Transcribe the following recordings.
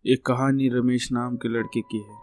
एक कहानी रमेश नाम के लड़के की है।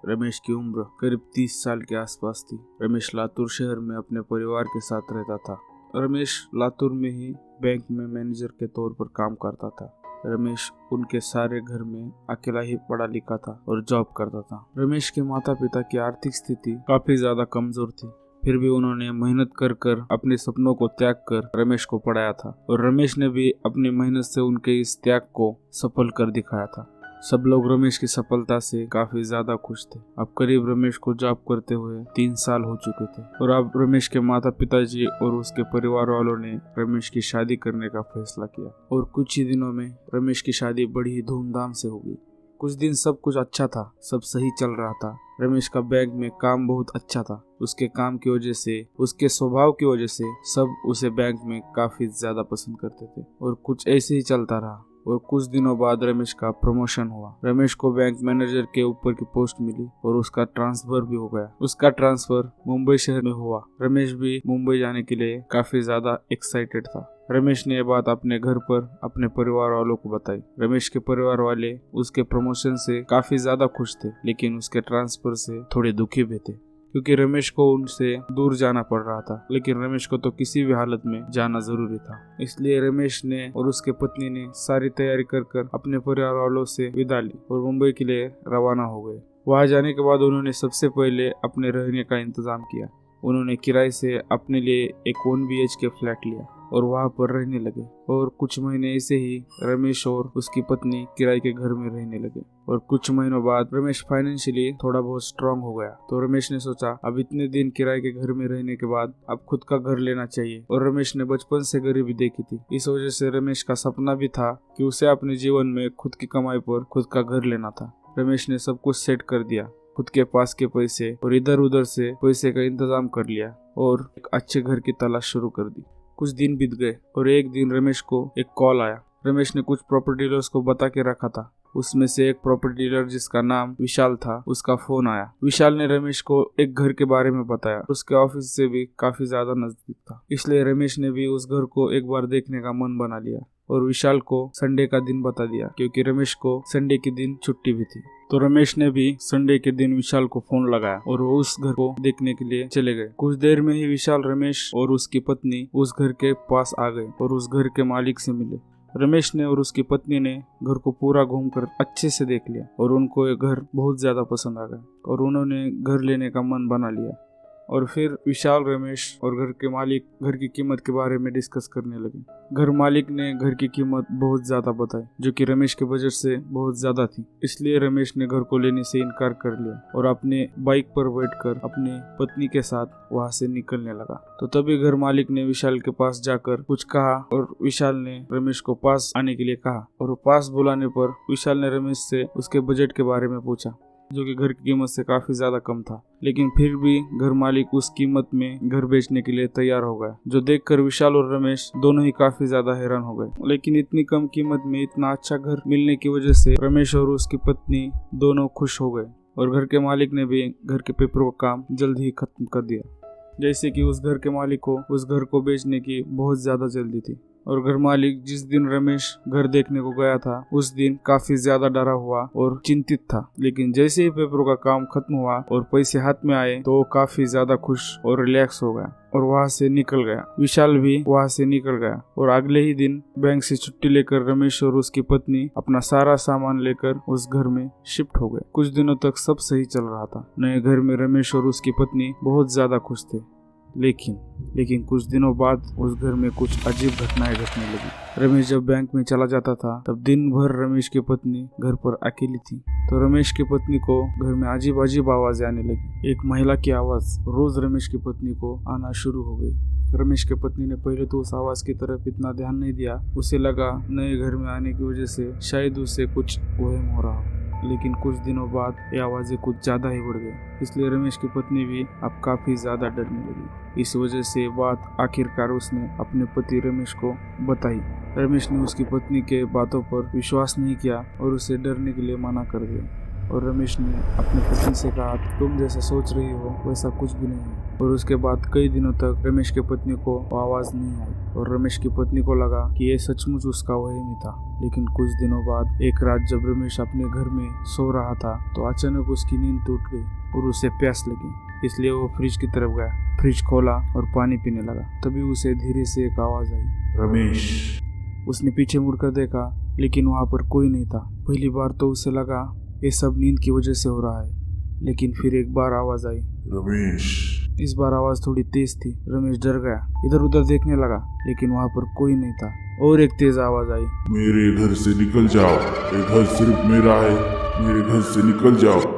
रमेश की उम्र करीब 30 साल के आसपास थी। रमेश लातूर शहर में अपने परिवार के साथ रहता था। रमेश लातूर में ही बैंक में मैनेजर के तौर पर काम करता था। रमेश उनके सारे घर में अकेला ही पढ़ा लिखा था और जॉब करता था। रमेश के माता पिता की आर्थिक स्थिति काफी ज्यादा कमजोर थी, फिर भी उन्होंने मेहनत कर अपने सपनों को त्याग कर रमेश को पढ़ाया था और रमेश ने भी अपनी मेहनत से उनके इस त्याग को सफल कर दिखाया था। सब लोग रमेश की सफलता से काफी ज्यादा खुश थे। अब करीब रमेश को जॉब करते हुए 3 साल हो चुके थे और अब रमेश के माता पिताजी और उसके परिवार वालों ने रमेश की शादी करने का फैसला किया और कुछ ही दिनों में रमेश की शादी बड़ी ही धूमधाम से हो गई। कुछ दिन सब कुछ अच्छा था, सब सही चल रहा था। रमेश का बैंक में काम बहुत अच्छा था। उसके काम की वजह से, उसके स्वभाव की वजह से सब उसे बैंक में काफी ज्यादा पसंद करते थे और कुछ ऐसे ही चलता रहा। और कुछ दिनों बाद रमेश का प्रमोशन हुआ। रमेश को बैंक मैनेजर के ऊपर की पोस्ट मिली और उसका ट्रांसफर भी हो गया। उसका ट्रांसफर मुंबई शहर में हुआ। रमेश भी मुंबई जाने के लिए काफी ज्यादा एक्साइटेड था। रमेश ने यह बात अपने घर पर अपने परिवार वालों को बताई। रमेश के परिवार वाले उसके प्रमोशन से काफी ज्यादा खुश थे, लेकिन उसके ट्रांसफर से थोड़े दुखी भी थे क्योंकि रमेश को उनसे दूर जाना पड़ रहा था। लेकिन रमेश को तो किसी भी हालत में जाना जरूरी था, इसलिए रमेश ने और उसके पत्नी ने सारी तैयारी कर अपने परिवार वालों से विदा ली और मुंबई के लिए रवाना हो गए। वहां जाने के बाद उन्होंने सबसे पहले अपने रहने का इंतजाम किया। उन्होंने किराए से अपने लिए एक 1 BHK फ्लैट लिया और वहां पर रहने लगे और कुछ महीने ऐसे ही रमेश और उसकी पत्नी किराए के घर में रहने लगे। और कुछ महीनों बाद रमेश फाइनेंशियली थोड़ा बहुत स्ट्रांग हो गया, तो रमेश ने सोचा अब इतने दिन किराए के घर में रहने के बाद अब खुद का घर लेना चाहिए। और रमेश ने बचपन से गरीबी देखी थी, इस वजह से रमेश का सपना भी था कि उसे अपने जीवन में खुद की कमाई पर खुद का घर लेना था। रमेश ने सब कुछ सेट कर दिया, खुद के पास के पैसे और इधर उधर से पैसे का इंतजाम कर लिया और एक अच्छे घर की तलाश शुरू कर दी। कुछ दिन बीत गए और एक दिन रमेश को एक कॉल आया। रमेश ने कुछ प्रॉपर्टी डीलर्स को बता के रखा था, उसमें से एक प्रॉपर्टी डीलर जिसका नाम विशाल था, उसका फोन आया। विशाल ने रमेश को एक घर के बारे में बताया। उसके ऑफिस से भी काफी ज्यादा नजदीक था, इसलिए रमेश ने भी उस घर को एक बार देखने का मन बना लिया और विशाल को संडे का दिन बता दिया क्योंकि रमेश को संडे के दिन छुट्टी भी थी। तो रमेश ने भी संडे के दिन विशाल को फोन लगाया और वो उस घर को देखने के लिए चले गए। कुछ देर में ही विशाल, रमेश और उसकी पत्नी उस घर के पास आ गए और उस घर के मालिक से मिले। रमेश ने और उसकी पत्नी ने घर को पूरा घूमकर अच्छे से देख लिया और उनको ये घर बहुत ज्यादा पसंद आ गया और उन्होंने घर लेने का मन बना लिया। और फिर विशाल, रमेश और घर के मालिक घर की कीमत के बारे में डिस्कस करने लगे। घर मालिक ने घर की कीमत बहुत ज्यादा बताई, जो कि रमेश के बजट से बहुत ज्यादा थी, इसलिए रमेश ने घर को लेने से इनकार कर लिया और अपने बाइक पर बैठकर अपने पत्नी के साथ वहां से निकलने लगा। तो तभी घर मालिक ने विशाल के पास जाकर कुछ कहा और विशाल ने रमेश को पास आने के लिए कहा और पास बुलाने पर विशाल ने रमेश से उसके बजट के बारे में पूछा, जो कि घर की कीमत से काफी ज्यादा कम था। लेकिन फिर भी घर मालिक उस कीमत में घर बेचने के लिए तैयार हो गया, जो देखकर विशाल और रमेश दोनों ही काफी ज्यादा हैरान हो गए। लेकिन इतनी कम कीमत में इतना अच्छा घर मिलने की वजह से रमेश और उसकी पत्नी दोनों खुश हो गए और घर के मालिक ने भी घर के पेपरों का काम जल्द ही खत्म कर दिया। जैसे कि उस घर के मालिक को उस घर को बेचने की बहुत ज्यादा जल्दी थी और घर मालिक जिस दिन रमेश घर देखने को गया था उस दिन काफी ज्यादा डरा हुआ और चिंतित था। लेकिन जैसे ही पेपरों का काम खत्म हुआ और पैसे हाथ में आए तो वो काफी ज्यादा खुश और रिलैक्स हो गया और वहां से निकल गया। विशाल भी वहां से निकल गया और अगले ही दिन बैंक से छुट्टी लेकर रमेश और उसकी पत्नी अपना सारा सामान लेकर उस घर में शिफ्ट हो गए। कुछ दिनों तक सब सही चल रहा था। नए घर में रमेश और उसकी पत्नी बहुत ज्यादा खुश थे। लेकिन कुछ दिनों बाद उस घर में कुछ अजीब घटनाएं घटने लगी। रमेश जब बैंक में चला जाता था तब दिन भर रमेश की पत्नी घर पर अकेली थी। तो रमेश की पत्नी को घर में अजीब अजीब आवाजें आने लगी। एक महिला की आवाज रोज रमेश की पत्नी को आना शुरू हो गई। रमेश की पत्नी ने पहले तो उस आवाज की तरफ इतना ध्यान नहीं दिया, उसे लगा नए घर में आने की वजह से शायद उसे कुछ वहम हो रहा हो। लेकिन कुछ दिनों बाद ये आवाजें कुछ ज्यादा ही बढ़ गई, इसलिए रमेश की पत्नी भी अब काफी ज्यादा डरने लगी। इस वजह से ये बात आखिरकार उसने अपने पति रमेश को बताई। रमेश ने उसकी पत्नी के बातों पर विश्वास नहीं किया और उसे डरने के लिए मना कर दिया। और रमेश ने अपनी पत्नी से कहा, तुम जैसा सोच रही हो वैसा कुछ भी नहीं है। और उसके बाद कई दिनों तक रमेश की पत्नी को आवाज नहीं आई और रमेश की पत्नी को लगा कि ये सचमुच उसका वहम ही था। लेकिन कुछ दिनों बाद एक रात जब रमेश अपने घर में सो रहा था तो अचानक उसकी नींद टूट गई और उसे प्यास लगी, इसलिए वो फ्रिज की तरफ गया, फ्रिज खोला और पानी पीने लगा। तभी उसे धीरे से एक आवाज आई, रमेश। उसने पीछे मुड़कर देखा लेकिन वहां पर कोई नहीं था। पहली बार तो उसे लगा ये सब नींद की वजह से हो रहा है, लेकिन फिर एक बार आवाज आई, रमेश। इस बार आवाज थोड़ी तेज थी। रमेश डर गया, इधर उधर देखने लगा लेकिन वहां पर कोई नहीं था। और एक तेज आवाज आई, मेरे घर से निकल जाओ, ये घर सिर्फ मेरा है, मेरे घर से निकल जाओ।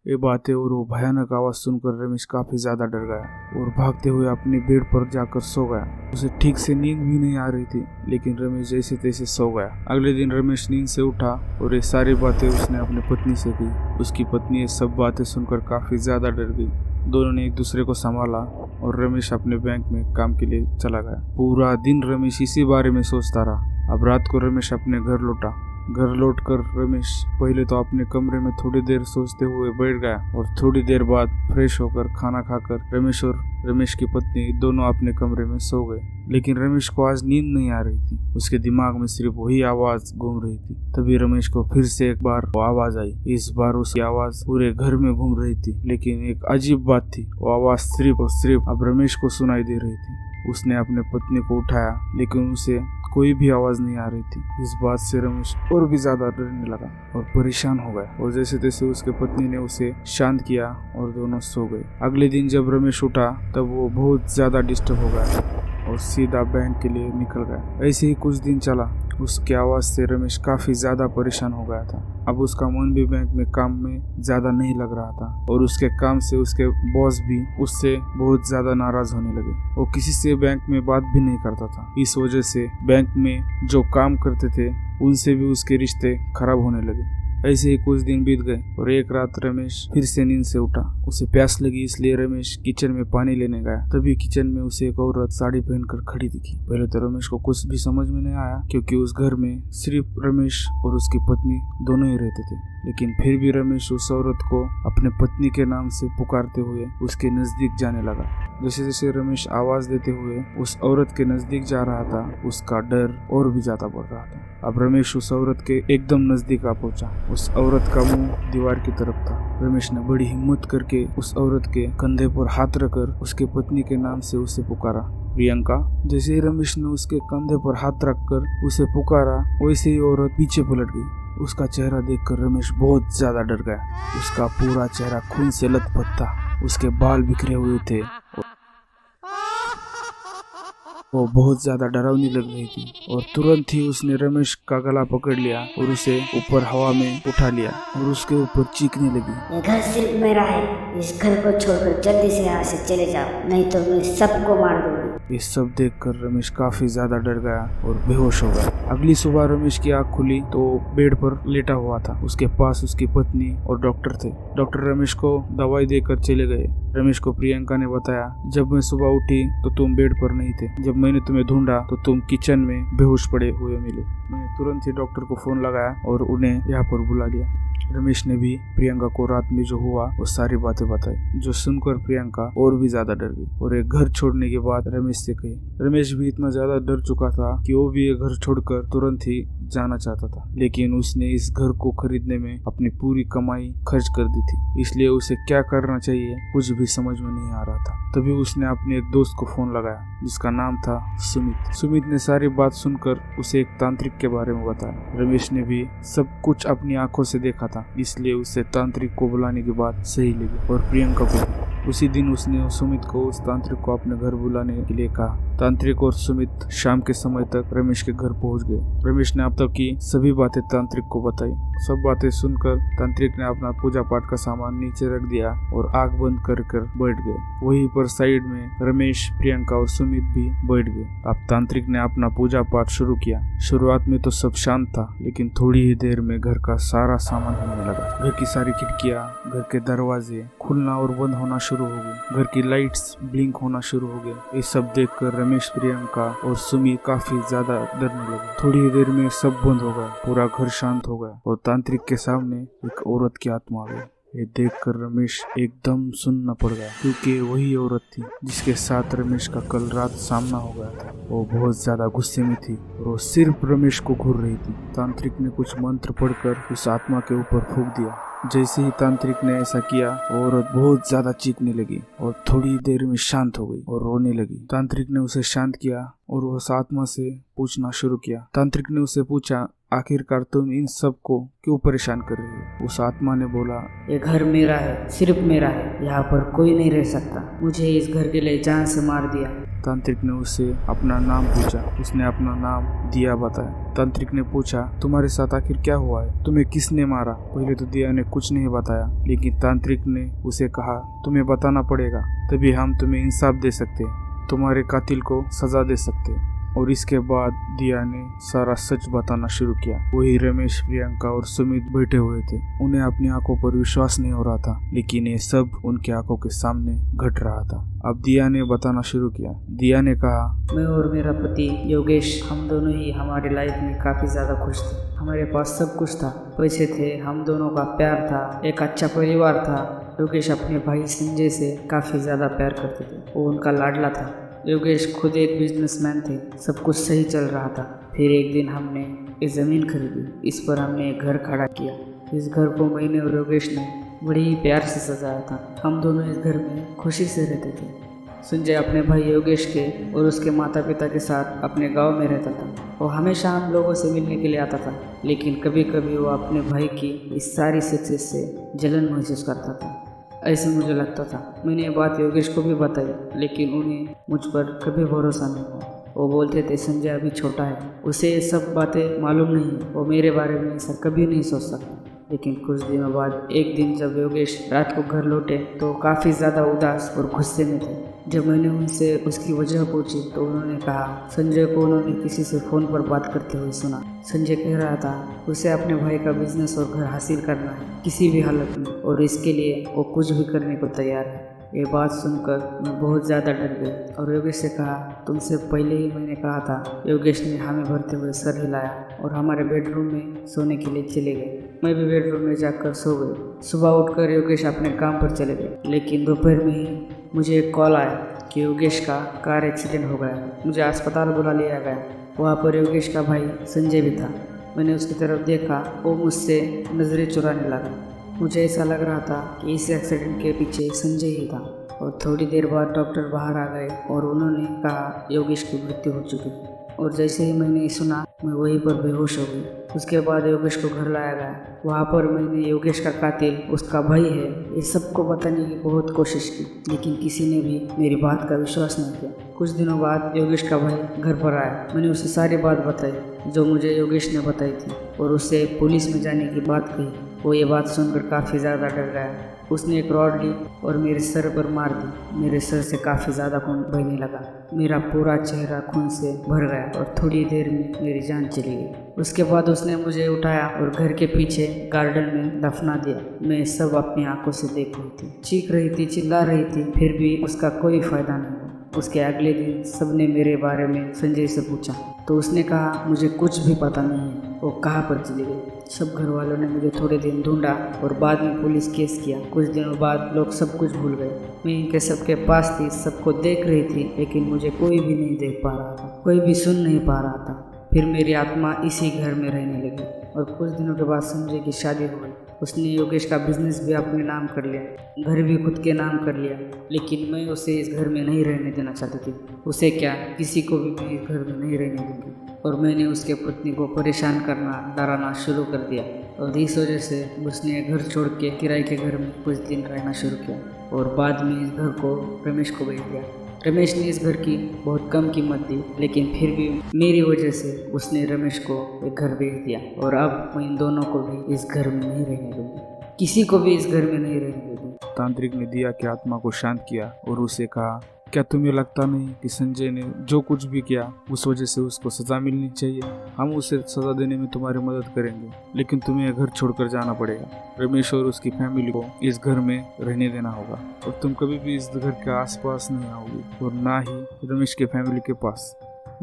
ये बातें और वो भयानक आवाज सुनकर रमेश काफी ज्यादा डर गया और भागते हुए अपने बेड पर जाकर सो गया। उसे ठीक से नींद भी नहीं आ रही थी, लेकिन रमेश जैसे तैसे सो गया। अगले दिन रमेश नींद से उठा और ये सारी बातें उसने अपनी पत्नी से की। उसकी पत्नी ये सब बातें सुनकर काफी ज्यादा डर गई। दोनों ने एक दूसरे को संभाला और रमेश अपने बैंक में काम के लिए चला गया। पूरा दिन रमेश इसी बारे में सोचता रहा। अब रात को रमेश अपने घर लौटा। घर लौटकर रमेश पहले तो अपने कमरे में थोड़ी देर सोचते हुए बैठ गया और थोड़ी देर बाद फ्रेश होकर खाना खाकर रमेश और रमेश की पत्नी दोनों अपने कमरे में सो गए। लेकिन रमेश को आज नींद नहीं आ रही थी, उसके दिमाग में सिर्फ वही आवाज घूम रही थी। तभी रमेश को फिर से एक बार वो आवाज आई। इस बार उसकी आवाज पूरे घर में घूम रही थी, लेकिन एक अजीब बात थी, वो आवाज सिर्फ और सिर्फ अब रमेश को सुनाई दे रही थी। उसने अपने पत्नी को उठाया लेकिन उसे कोई भी आवाज नहीं आ रही थी। इस बात से रमेश और भी ज्यादा डरने लगा और परेशान हो गया और जैसे तैसे उसके पत्नी ने उसे शांत किया और दोनों सो गए। अगले दिन जब रमेश उठा तब वो बहुत ज्यादा डिस्टर्ब हो गया और सीधा बैंक के लिए निकल गया। ऐसे ही कुछ दिन चला। उसकी आवाज से रमेश काफी ज्यादा परेशान हो गया था। अब उसका मन भी बैंक में काम में ज्यादा नहीं लग रहा था और उसके काम से उसके बॉस भी उससे बहुत ज्यादा नाराज होने लगे। वो किसी से बैंक में बात भी नहीं करता था। इस वजह से बैंक में जो काम करते थे उनसे भी उसके रिश्ते खराब होने लगे। ऐसे ही कुछ दिन बीत गए और एक रात रमेश फिर से नींद से उठा। उसे प्यास लगी, इसलिए रमेश किचन में पानी लेने गया। तभी किचन में उसे एक औरत साड़ी पहनकर खड़ी दिखी। पहले तो रमेश को कुछ भी समझ में नहीं आया, क्योंकि उस घर में सिर्फ रमेश और उसकी पत्नी दोनों ही रहते थे। लेकिन फिर भी रमेश उस औरत को अपने पत्नी के नाम से पुकारते हुए उसके नजदीक जाने लगा। जैसे जैसे रमेश आवाज देते हुए उस औरत के नजदीक जा रहा था, उसका डर और भी ज्यादा बढ़ रहा था। अब रमेश उस औरत के एकदम नजदीक आ पहुंचा। उस औरत का मुंह दीवार की तरफ था। रमेश ने बड़ी हिम्मत करके उस औरत के कंधे पर हाथ रखकर उसके पत्नी के नाम से उसे पुकारा, प्रियंका। जैसे ही रमेश ने उसके कंधे पर हाथ रखकर उसे पुकारा, वैसे ही औरत पीछे पलट गई। उसका चेहरा देखकर रमेश बहुत ज्यादा डर गया। उसका पूरा चेहरा खून से लथपथ था, उसके बाल बिखरे हुए थे, वो बहुत ज्यादा डरावनी लग रही थी। और तुरंत ही उसने रमेश का गला पकड़ लिया और उसे ऊपर हवा में उठा लिया और उसके ऊपर चीखने लगी, ये घर सिर्फ मेरा है, इस घर को छोड़कर जल्दी से यहाँ से चले जाओ, नहीं तो मैं सबको मार दूंगी। ये सब देखकर रमेश काफी ज्यादा डर गया और बेहोश हो गया। अगली सुबह रमेश की आंख खुली तो बेड पर लेटा हुआ था। उसके पास उसकी पत्नी और डॉक्टर थे। डॉक्टर रमेश को दवाई देकर चले गए। रमेश को प्रियंका ने बताया, जब मैं सुबह उठी तो तुम बेड पर नहीं थे। जब मैंने तुम्हें ढूंढा तो तुम किचन में बेहोश पड़े हुए मिले। मैंने तुरंत ही डॉक्टर को फोन लगाया और उन्हें यहाँ पर बुला लिया। रमेश ने भी प्रियंका को रात में जो हुआ वो सारी बातें बताई, जो सुनकर प्रियंका और भी ज्यादा डर गई और एक घर छोड़ने के बाद रमेश से कही। रमेश भी इतना ज्यादा डर चुका था कि वो भी ये घर छोड़कर तुरंत ही जाना चाहता था, लेकिन उसने इस घर को खरीदने में अपनी पूरी कमाई खर्च कर दी थी, इसलिए उसे क्या करना चाहिए कुछ भी समझ में नहीं आ रहा था। तभी उसने अपने एक दोस्त को फोन लगाया जिसका नाम था सुमित। सुमित ने सारी बात सुनकर उसे एक तांत्रिक के बारे में बताया। रमेश ने भी सब कुछ अपनी आंखों से देखा था, इसलिए उसे तांत्रिक को बुलाने की बात सही लगी और प्रियंका को भी। उसी दिन उसने सुमित को उस तांत्रिक को अपने घर बुलाने के लिए कहा। तांत्रिक और सुमित शाम के समय तक रमेश के घर पहुंच गए। रमेश ने अब तक की सभी बातें तांत्रिक को बताई। सब बातें सुनकर तांत्रिक ने अपना पूजा पाठ का सामान नीचे रख दिया और आंख बंद कर बैठ गए। वहीं पर साइड में रमेश, प्रियंका और सुमित भी बैठ गए। अब तांत्रिक ने अपना पूजा पाठ शुरू किया। शुरुआत में तो सब शांत था, लेकिन थोड़ी ही देर में घर का सारा सामान हिलने लगा। घर की सारी खिड़कियां, घर के दरवाजे खुलना और बंद होना शुरू शुरू हो गई, घर की लाइट्स ब्लिंक होना शुरू हो गए। ये सब देखकर रमेश, प्रियंका और सुमित काफी ज्यादा डरने लगे। थोड़ी देर में सब बंद हो गया, पूरा घर शांत हो गया और तांत्रिक के सामने एक औरत की आत्मा आ गई। ये देखकर रमेश एकदम सुनना पड़ गया, क्योंकि वही औरत थी जिसके साथ रमेश का कल रात सामना हो गया था। वो बहुत ज्यादा गुस्से में थी और वो सिर्फ रमेश को घूर रही थी। तांत्रिक ने कुछ मंत्र पढ़कर उस आत्मा के ऊपर फूंक दिया। जैसे ही तांत्रिक ने ऐसा किया, औरत बहुत ज्यादा चीखने लगी और थोड़ी देर में शांत हो गई और रोने लगी। तांत्रिक ने उसे शांत किया और उस आत्मा से पूछना शुरू किया। तांत्रिक ने उसे पूछा, आखिरकार तुम इन सब को क्यों परेशान कर रही हो? उस आत्मा ने बोला, ये घर मेरा है, सिर्फ मेरा है, यहाँ पर कोई नहीं रह सकता। मुझे इस घर के लिए जान से मार दिया। तांत्रिक ने उससे अपना नाम पूछा। उसने अपना नाम दिया बताया। तांत्रिक ने पूछा, तुम्हारे साथ आखिर क्या हुआ है? तुम्हें किसने मारा? पहले तो दिया ने कुछ नहीं बताया, लेकिन तांत्रिक ने उसे कहा, तुम्हें बताना पड़ेगा, तभी हम तुम्हें इंसाफ दे सकते हैं, तुम्हारे कातिल को सजा दे सकते हैं। और इसके बाद दिया ने सारा सच बताना शुरू किया। वही रमेश, प्रियंका और सुमित बैठे हुए थे। उन्हें अपनी आंखों पर विश्वास नहीं हो रहा था, लेकिन ये सब उनकी आंखों के सामने घट रहा था। अब दिया ने बताना शुरू किया। दिया ने कहा, मैं और मेरा पति योगेश, हम दोनों ही हमारी लाइफ में काफ़ी ज़्यादा खुश थे। हमारे पास सब कुछ था, पैसे थे, हम दोनों का प्यार था, एक अच्छा परिवार था। योगेश अपने भाई संजय से काफ़ी ज़्यादा प्यार करते थे, वो उनका लाडला था। योगेश खुद एक बिजनेसमैन थे, सब कुछ सही चल रहा था। फिर एक दिन हमने एक ज़मीन खरीदी, इस पर हमने एक घर खड़ा किया। इस घर को मैंने और योगेश ने बड़ी ही प्यार से सजाया था। हम दोनों इस घर में खुशी से रहते थे। संजय अपने भाई योगेश के और उसके माता पिता के साथ अपने गांव में रहता था। वो हमेशा हम लोगों से मिलने के लिए आता था, लेकिन कभी कभी वो अपने भाई की इस सारी सक्सेस से जलन महसूस करता था। ऐसे मुझे लगता था। मैंने ये बात योगेश को भी बताई, लेकिन उन्हें मुझ पर कभी भरोसा नहीं हुआ। वो बोलते थे, संजय अभी छोटा है, उसे ये सब बातें मालूम नहीं है, वो मेरे बारे में ऐसा कभी नहीं सोच सकता। लेकिन कुछ दिनों बाद एक दिन जब योगेश रात को घर लौटे तो काफ़ी ज़्यादा उदास और गुस्से में थे। जब मैंने उनसे उसकी वजह पूछी तो उन्होंने कहा, संजय को उन्होंने किसी से फ़ोन पर बात करते हुए सुना। संजय कह रहा था उसे अपने भाई का बिजनेस और घर हासिल करना है किसी भी हालत में, और इसके लिए वो कुछ भी करने को तैयार है। ये बात सुनकर मैं बहुत ज़्यादा डर गई और योगेश से कहा, तुमसे पहले ही मैंने कहा था। योगेश ने हमें भरते हुए सर हिलाया और हमारे बेडरूम में सोने के लिए चले गए। मैं भी बेडरूम में जाकर सो गई। सुबह उठकर योगेश अपने काम पर चले गए, लेकिन दोपहर में ही मुझे एक कॉल आया कि योगेश का कार एक्सीडेंट हो गया। मुझे अस्पताल बुला लिया गया। वहाँ पर योगेश का भाई संजय भी था। मैंने उसकी तरफ देखा, वो मुझसे नज़रें चुराने लगा। मुझे ऐसा लग रहा था कि इस एक्सीडेंट के पीछे संजय ही था। और थोड़ी देर बाद डॉक्टर बाहर आ गए और उन्होंने कहा योगेश की मृत्यु हो चुकी। और जैसे ही मैंने सुना, मैं वहीं पर बेहोश हो गई। उसके बाद योगेश को घर लाया गया। वहाँ पर मैंने योगेश का कातिल उसका भाई है ये सबको बताने की बहुत कोशिश की, लेकिन किसी ने भी मेरी बात का विश्वास नहीं किया। कुछ दिनों बाद योगेश का भाई घर पर आया। मैंने उसे सारी बात बताई जो मुझे योगेश ने बताई थी और उससे पुलिस में जाने की बात कही। वो ये बात सुनकर काफ़ी ज़्यादा डर गया। उसने एक रॉड ली और मेरे सर पर मार दी। मेरे सर से काफ़ी ज़्यादा खून बहने लगा। मेरा पूरा चेहरा खून से भर गया और थोड़ी देर में मेरी जान चली गई। उसके बाद उसने मुझे उठाया और घर के पीछे गार्डन में दफना दिया। मैं सब अपनी आंखों से देख रही थी। चीख रही थी, चिल्ला रही थी, फिर भी उसका कोई फ़ायदा नहीं हुआ। उसके अगले दिन सबने मेरे बारे में संजय से पूछा तो उसने कहा मुझे कुछ भी पता नहीं है, वो कहाँ पर चली गई। सब घर वालों ने मुझे थोड़े दिन ढूंढा और बाद में पुलिस केस किया। कुछ दिनों बाद लोग सब कुछ भूल गए। मैं इनके सबके पास थी, सबको देख रही थी, लेकिन मुझे कोई भी नहीं देख पा रहा था, कोई भी सुन नहीं पा रहा था। फिर मेरी आत्मा इसी घर में रहने लगी और कुछ दिनों के बाद संजय की शादी हो गई। उसने योगेश का बिजनेस भी अपने नाम कर लिया, घर भी खुद के नाम कर लिया, लेकिन मैं उसे इस घर में नहीं रहने देना चाहती थी। उसे क्या, किसी को भी मैं इस घर में नहीं रहने दूंगी। और मैंने उसके पत्नी को परेशान करना, डराना शुरू कर दिया और इस वजह से उसने घर छोड़ के किराए के घर में कुछ दिन रहना शुरू किया और बाद में इस घर को रमेश को बेच दिया। रमेश ने इस घर की बहुत कम कीमत दी, लेकिन फिर भी मेरी वजह से उसने रमेश को एक घर बेच दिया और अब मैं इन दोनों को भी इस घर में नहीं रहने दूंगी, किसी को भी इस घर में नहीं रहने दूंगी। तांत्रिक ने दिया की आत्मा को शांत किया और उसे कहा, क्या तुम्हें लगता नहीं कि संजय ने जो कुछ भी किया उस वजह से उसको सजा मिलनी चाहिए? हम उसे सजा देने में तुम्हारी मदद करेंगे, लेकिन तुम्हें घर छोड़कर जाना पड़ेगा। रमेश और उसकी फैमिली को इस घर में रहने देना होगा और तुम कभी भी इस घर के आसपास नहीं आओगी और ना ही रमेश के फैमिली के पास।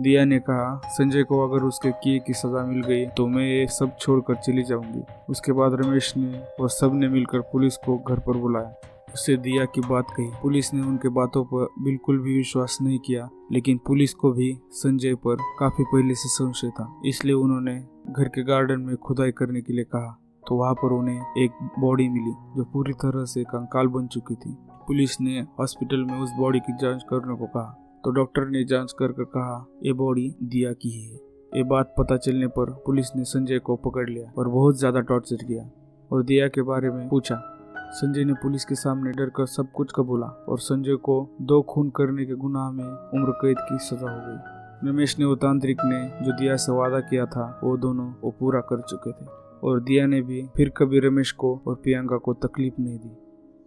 दिया ने कहा, संजय को अगर उसके किए की सजा मिल गई तो मैं ये सब छोड़कर चली जाऊंगी। उसके बाद रमेश ने और सब ने मिलकर पुलिस को घर पर बुलाया। उससे दिया की बात कही। पुलिस ने उनके बातों पर बिल्कुल भी विश्वास नहीं किया, लेकिन पुलिस को भी संजय पर काफी पहले से संशय था, इसलिए उन्होंने घर के गार्डन में खुदाई करने के लिए कहा। तो वहाँ पर उन्हें एक बॉडी मिली जो पूरी तरह से कंकाल बन चुकी थी। पुलिस ने हॉस्पिटल में उस बॉडी की जांच करने को कहा, तो डॉक्टर ने जांच कर कहा ये बॉडी दिया की है। ये बात पता चलने पर पुलिस ने संजय को पकड़ लिया और बहुत ज्यादा टॉर्चर किया और दिया के बारे में पूछा। संजय ने पुलिस के सामने डरकर सब कुछ कबूला और संजय को 2 खून करने के गुनाह में उम्र कैद की सजा हो गई। रमेश ने वो तांत्रिक ने जो दिया से वादा किया था वो दोनों वो पूरा कर चुके थे और दिया ने भी फिर कभी रमेश को और प्रियंका को तकलीफ नहीं दी।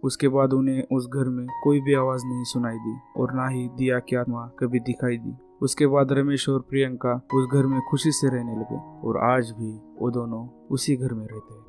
उसके बाद उन्हें उस घर में कोई भी आवाज नहीं सुनाई दी और ना ही दिया की आत्मा कभी दिखाई दी। उसके बाद रमेश और प्रियंका उस घर में खुशी से रहने लगे और आज भी वो दोनों उसी घर में रहते हैं।